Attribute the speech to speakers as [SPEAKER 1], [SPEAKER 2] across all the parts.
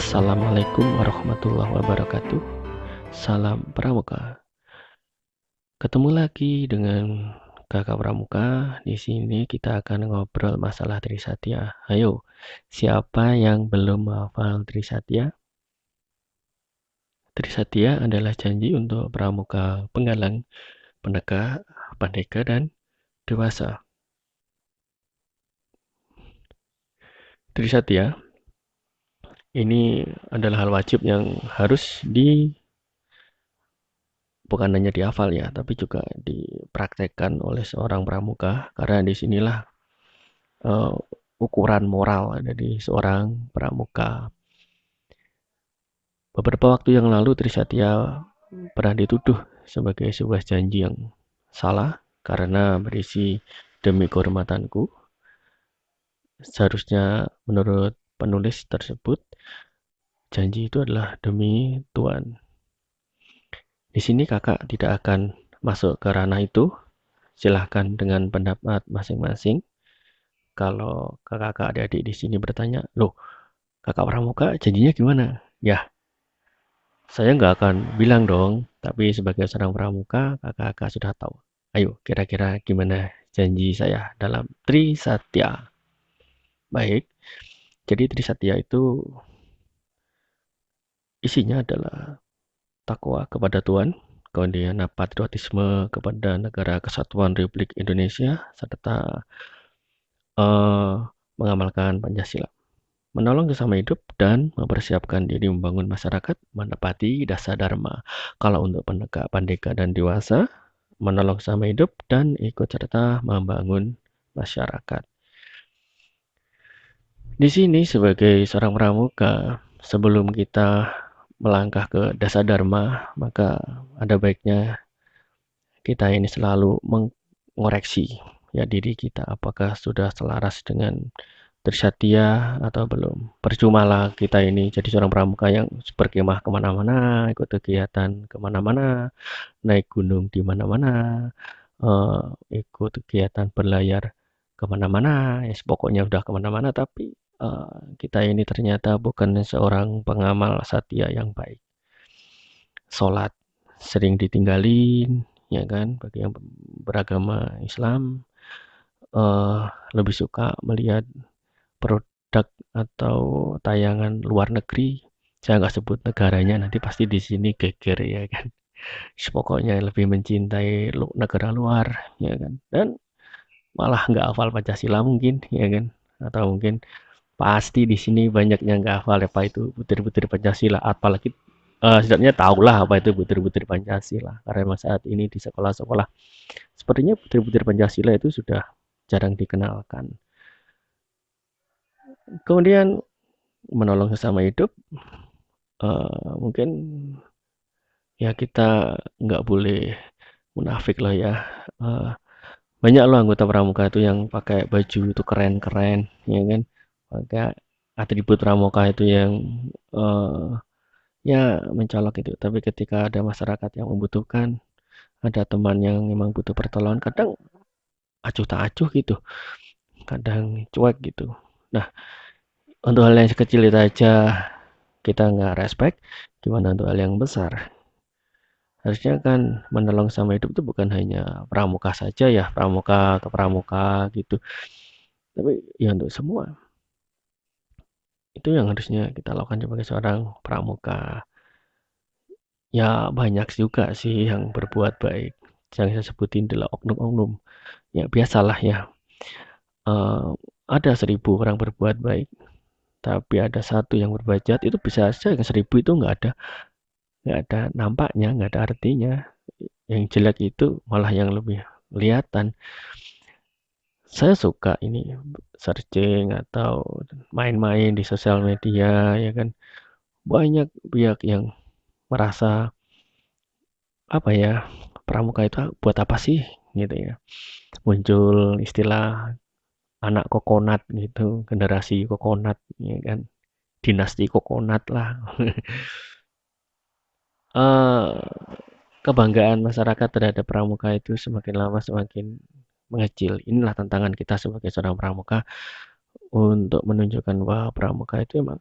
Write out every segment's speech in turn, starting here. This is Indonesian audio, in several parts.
[SPEAKER 1] Assalamualaikum warahmatullahi wabarakatuh. Salam Pramuka. Ketemu lagi dengan Kakak Pramuka. Di sini kita akan ngobrol masalah Trisatya. Ayo, siapa yang belum hafal Trisatya? Trisatya adalah janji untuk pramuka penggalang, pendekar, pandega, dan dewasa. Trisatya ini adalah hal wajib yang harus bukan hanya dihafal ya, tapi juga dipraktekkan oleh seorang pramuka, karena disinilah uh, ukuran moral dari seorang pramuka. Beberapa waktu yang lalu Trisatya pernah dituduh sebagai sebuah janji yang salah karena berisi demi kehormatanku. Seharusnya menurut penulis tersebut, janji itu adalah demi Tuhan. Di sini kakak tidak akan masuk ke ranah itu. Silahkan dengan pendapat masing-masing. Kalau kakak adik-adik di sini bertanya, loh, kakak pramuka janjinya gimana? Ya, saya nggak akan bilang dong, tapi sebagai seorang pramuka, kakak-kakak sudah tahu. Ayo, kira-kira gimana janji saya dalam Trisatya? Baik, jadi Trisatya itu isinya adalah takwa kepada Tuhan, kemudian patriotisme kepada Negara Kesatuan Republik Indonesia, serta eh, mengamalkan Pancasila. Menolong sesama hidup dan mempersiapkan diri membangun masyarakat menepati dasar dharma. Kalau untuk pendekar, pandega, dan dewasa, menolong sesama hidup dan ikut serta membangun masyarakat. Di sini sebagai seorang pramuka, sebelum kita melangkah ke dasar dharma, maka ada baiknya kita ini selalu mengoreksi ya diri kita apakah sudah selaras dengan Trisatya atau belum. Percumalah kita ini jadi seorang pramuka yang berkemah kemana-mana, ikut kegiatan kemana-mana, naik gunung di mana-mana, ikut kegiatan berlayar kemana-mana, ya pokoknya udah kemana-mana, tapi kita ini ternyata bukan seorang pengamal satya yang baik. Sholat sering ditinggalin, ya kan, bagi yang beragama Islam, eh, lebih suka melihat produk atau tayangan luar negeri. Saya nggak sebut negaranya, nanti pasti di sini geger ya kan. Pokoknya lebih mencintai negara luar, ya kan. Dan malah nggak hafal Pancasila mungkin, ya kan. Atau mungkin pasti di sini banyaknya nggak hafal apa itu butir-butir Pancasila. Apalagi setidaknya tahulah apa itu butir-butir Pancasila. Karena memang saat ini di sekolah-sekolah sepertinya butir-butir Pancasila itu sudah jarang dikenalkan. Kemudian menolong sesama hidup, mungkin ya kita nggak boleh munafik lah ya. Eh, Banyak loh anggota pramuka itu yang pakai baju itu keren-keren, ya kan? Pakai atribut pramuka itu yang eh, ya mencolok itu. Tapi ketika ada masyarakat yang membutuhkan, ada teman yang memang butuh pertolongan, kadang acuh tak acuh gitu, kadang cuek gitu. Nah, untuk hal yang sekecil itu aja kita nggak respect, gimana untuk hal yang besar? Harusnya kan menolong sama hidup itu bukan hanya pramuka saja ya, pramuka ke pramuka gitu. Tapi ya untuk semua. Itu yang harusnya kita lakukan sebagai seorang pramuka. Ya banyak juga sih yang berbuat baik. Yang saya sebutin adalah oknum-oknum. Ya biasalah ya. Eh, ada 1.000 orang berbuat baik. Tapi ada satu yang berbuat jahat itu bisa saja yang 1.000 itu nggak ada nampaknya, nggak ada artinya. Yang jelek itu malah yang lebih kelihatan. Saya suka ini searching atau main-main di sosial media ya kan. Banyak pihak yang merasa apa ya, pramuka itu buat apa sih gitu ya. Muncul istilah anak kokonat gitu, generasi kokonat ya kan. Dinasti kokonat lah. Eh Kebanggaan masyarakat terhadap pramuka itu semakin lama semakin mengecil. Inilah tantangan kita sebagai seorang pramuka untuk menunjukkan bahwa pramuka itu emang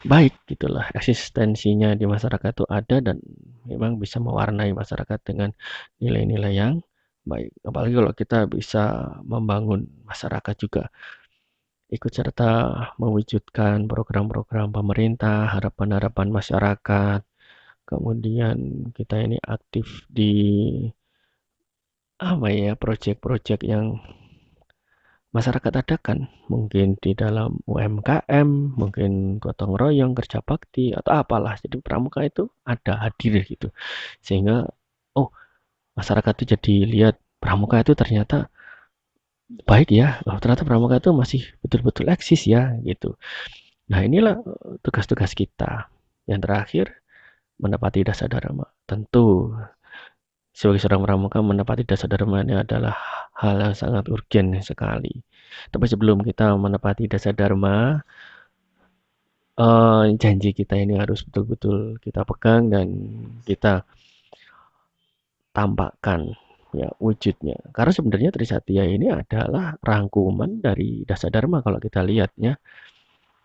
[SPEAKER 1] baik gitulah, eksistensinya di masyarakat itu ada dan memang bisa mewarnai masyarakat dengan nilai-nilai yang baik. Apalagi kalau kita bisa membangun masyarakat juga, ikut serta mewujudkan program-program pemerintah, harapan-harapan masyarakat, kemudian kita ini aktif di apa ya, proyek-proyek yang masyarakat adakan, mungkin di dalam UMKM, mungkin gotong royong, kerja bakti, atau apalah. Jadi pramuka itu ada hadir gitu. Sehingga, oh, masyarakat itu jadi lihat pramuka itu ternyata baik ya. Oh, ternyata pramuka itu masih betul-betul eksis ya gitu. Nah, inilah tugas-tugas kita. Yang terakhir, menepati dasar dharma. Tentu sebagai seorang pramuka menepati dasar dharma ini adalah hal yang sangat urgen sekali. Tapi sebelum kita menepati dasar dharma, janji kita ini harus betul-betul kita pegang dan kita tampakkan ya wujudnya. Karena sebenarnya Trisatya ini adalah rangkuman dari dasar dharma kalau kita lihatnya.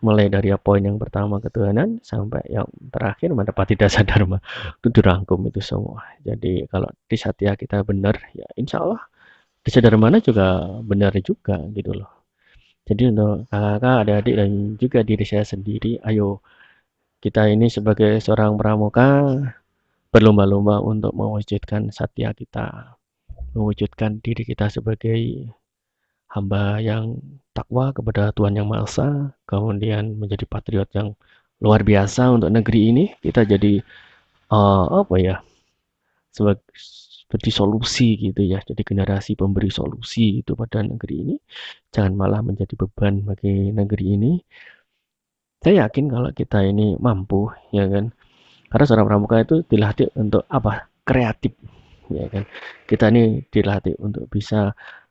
[SPEAKER 1] Mulai dari poin yang pertama ketuhanan sampai yang terakhir menepati dasar dharma. Itu dirangkum itu semua. Jadi kalau Trisatya kita benar, ya insya Allah dasar dharmanya juga benar juga gitu loh. Jadi untuk kakak-kakak, adik-adik dan juga diri saya sendiri, ayo kita ini sebagai seorang pramuka berlomba-lomba untuk mewujudkan satya kita, mewujudkan diri kita sebagai hamba yang takwa kepada Tuhan Yang Maha Esa, kemudian menjadi patriot yang luar biasa untuk negeri ini. Kita jadi apa ya, seperti solusi gitu ya, jadi generasi pemberi solusi itu pada negeri ini. Jangan malah menjadi beban bagi negeri ini. Saya yakin kalau kita ini mampu, ya kan, karena seorang pramuka itu dilatih untuk apa? Kreatif, ya kan. Kita ini dilatih untuk bisa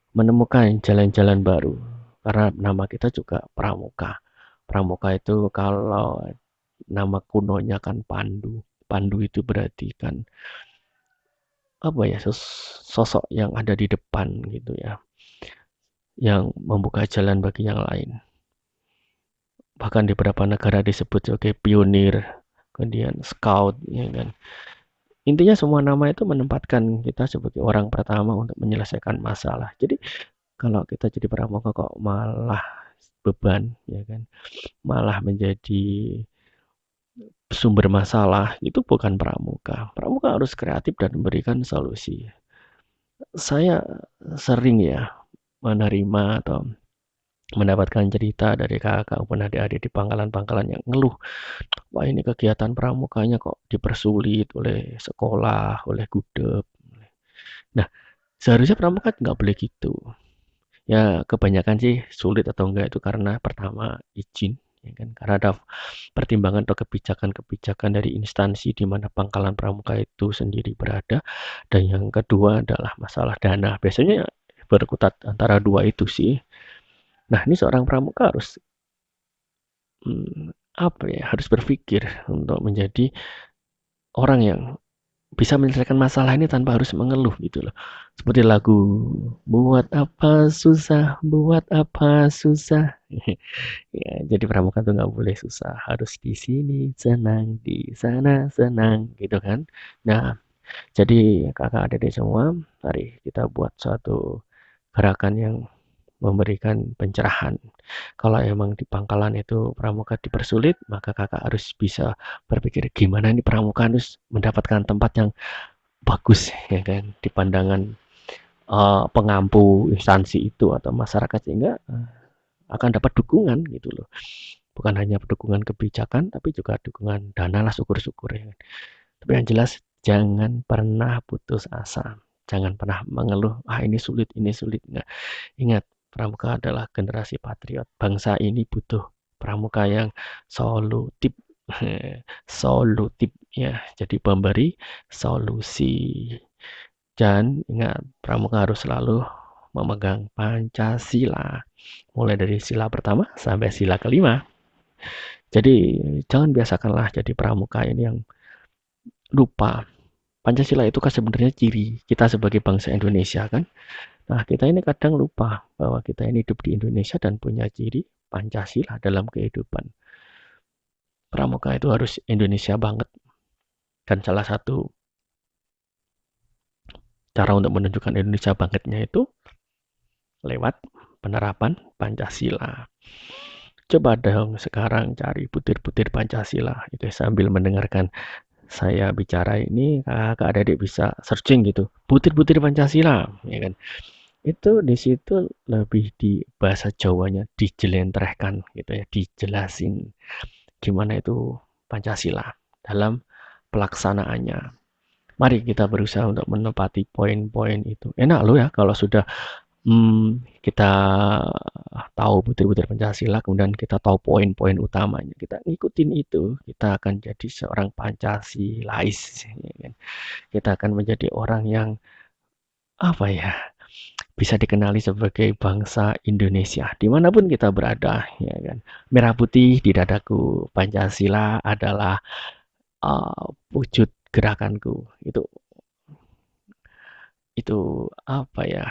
[SPEAKER 1] menemukan jalan-jalan baru. Karena nama kita juga pramuka. Pramuka itu kalau nama kunonya kan Pandu. Pandu itu berarti kan apa ya? Sosok yang ada di depan gitu ya, yang membuka jalan bagi yang lain. Bahkan di beberapa negara disebut sebagai pionir, kemudian scout, ya kan. Intinya semua nama itu menempatkan kita sebagai orang pertama untuk menyelesaikan masalah. Jadi kalau kita jadi pramuka kok malah beban, ya kan, malah menjadi sumber masalah, itu bukan pramuka. Pramuka harus kreatif dan memberikan solusi. Saya sering ya menerima atau mendapatkan cerita dari kakak maupun adik-adik di pangkalan-pangkalan yang ngeluh, wah ini kegiatan pramukanya kok dipersulit oleh sekolah, oleh gudeg. Nah, seharusnya pramuka nggak boleh gitu. Ya, kebanyakan sih sulit atau enggak itu karena pertama izin, ya kan? Karena ada pertimbangan atau kebijakan-kebijakan dari instansi di mana pangkalan pramuka itu sendiri berada. Dan yang kedua adalah masalah dana. Biasanya berkutat antara dua itu sih. Nah, ini seorang pramuka harus apa ya? Harus berpikir untuk menjadi orang yang bisa menyelesaikan masalah ini tanpa harus mengeluh gitu loh. Seperti lagu buat apa susah, buat apa susah. Ya, jadi pramuka tuh nggak boleh susah, harus di sini senang, di sana senang, gitu kan. Nah, jadi kakak adik semua, mari kita buat suatu gerakan yang memberikan pencerahan. Kalau emang di pangkalan itu pramuka dipersulit, maka kakak harus bisa berpikir gimana nih pramuka harus mendapatkan tempat yang bagus, ya kan, di pandangan pengampu instansi itu atau masyarakat sehingga akan dapat dukungan gitu loh. Bukan hanya dukungan kebijakan, tapi juga dukungan dana lah syukur-syukur ya. Tapi yang jelas jangan pernah putus asa. Jangan pernah mengeluh, ah ini sulit, ini sulit. Enggak. Ingat, pramuka adalah generasi patriot. Bangsa ini butuh pramuka yang solutif. Solutif ya. Jadi pemberi solusi. Dan ingat, pramuka harus selalu memegang Pancasila. Mulai dari sila pertama sampai sila kelima. Jadi jangan biasakanlah jadi pramuka ini yang lupa. Pancasila itu kan sebenarnya ciri kita sebagai bangsa Indonesia kan. Nah kita ini kadang lupa bahwa kita ini hidup di Indonesia dan punya ciri Pancasila dalam kehidupan. pramuka itu harus Indonesia banget. Dan salah satu cara untuk menunjukkan Indonesia bangetnya itu lewat penerapan Pancasila. Coba dong sekarang cari butir-butir Pancasila itu sambil mendengarkan saya bicara ini, kakak adik bisa searching gitu, butir-butir Pancasila, ya kan? Itu di situ lebih di bahasa Jawanya dijelentrehkan gitu ya, dijelasin gimana itu Pancasila dalam pelaksanaannya. Mari kita berusaha untuk menepati poin-poin itu. Enak loh ya kalau sudah kita tahu butir-butir Pancasila, kemudian kita tahu poin-poin utamanya, kita ngikutin itu, kita akan jadi seorang Pancasilais, ya kan? Kita akan menjadi orang yang apa ya, bisa dikenali sebagai bangsa Indonesia dimanapun kita berada, ya kan? Merah putih di dadaku, Pancasila adalah wujud gerakanku. Itu apa ya?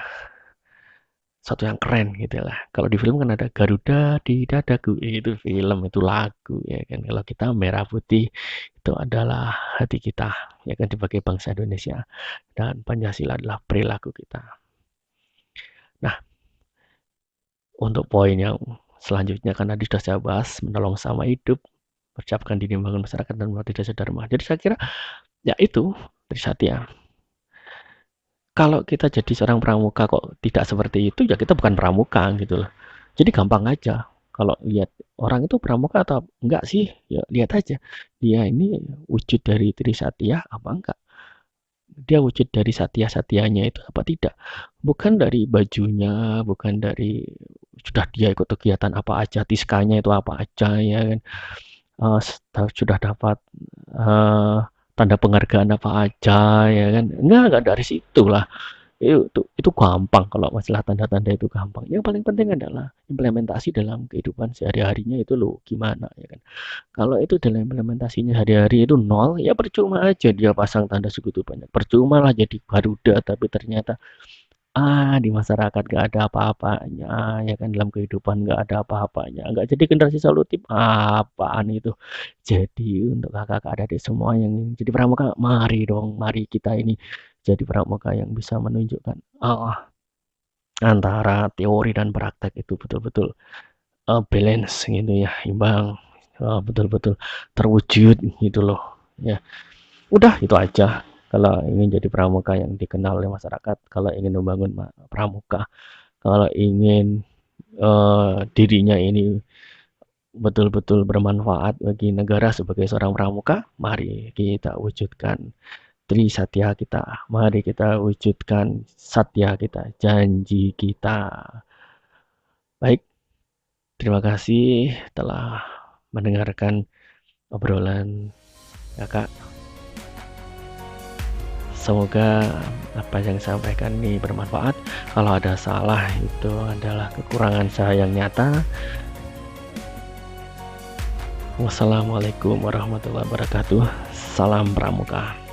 [SPEAKER 1] Satu yang keren gitu lah. Kalau di film kan ada Garuda di dadaku, itu film, itu lagu ya kan. Kalau kita merah putih itu adalah hati kita ya kan sebagai bangsa Indonesia, dan Pancasila adalah perilaku kita. Nah, untuk poin yang selanjutnya kan tadi sudah saya bahas, menolong sama hidup, persiapkan diri membangun masyarakat dan melatih desa dharma. Jadi saya kira ya itu Trisatya. Kalau kita jadi seorang pramuka kok tidak seperti itu, ya kita bukan pramuka gitu loh. Jadi gampang aja. Kalau lihat orang itu pramuka atau enggak sih, ya lihat aja. Dia ini wujud dari Trisatya apa enggak? Dia wujud dari satya-satyanya itu apa tidak? Bukan dari bajunya, bukan dari sudah dia ikut kegiatan apa aja, tiskanya itu apa aja ya kan. Sudah dapat tanda penghargaan apa aja ya kan. Enggak dari situ lah. Itu gampang. Kalau masalah tanda-tanda itu gampang. Yang paling penting adalah implementasi dalam kehidupan sehari-harinya itu loh gimana ya kan. Kalau itu dalam implementasinya hari-hari itu nol, ya percuma aja dia pasang tanda segitu banyak. Percuma lah jadi Garuda tapi ternyata di masyarakat gak ada apa-apanya ya kan, dalam kehidupan gak ada apa-apanya, nggak jadi generasi solutif apaan itu. Jadi untuk kakak adik semua yang jadi pramuka, mari dong, mari kita ini jadi pramuka yang bisa menunjukkan antara teori dan praktek itu betul-betul balance gitu ya, imbang, betul-betul terwujud gitu loh ya. Udah itu aja. Kalau ingin jadi pramuka yang dikenal oleh masyarakat, kalau ingin membangun pramuka, kalau ingin dirinya ini betul-betul bermanfaat bagi negara sebagai seorang pramuka, mari kita wujudkan Trisatya kita. Mari kita wujudkan satya kita, janji kita. Baik, terima kasih telah mendengarkan obrolan kakak. Semoga apa yang saya sampaikan ini bermanfaat. Kalau ada salah itu adalah kekurangan saya yang nyata. Wassalamualaikum warahmatullahi wabarakatuh. Salam pramuka.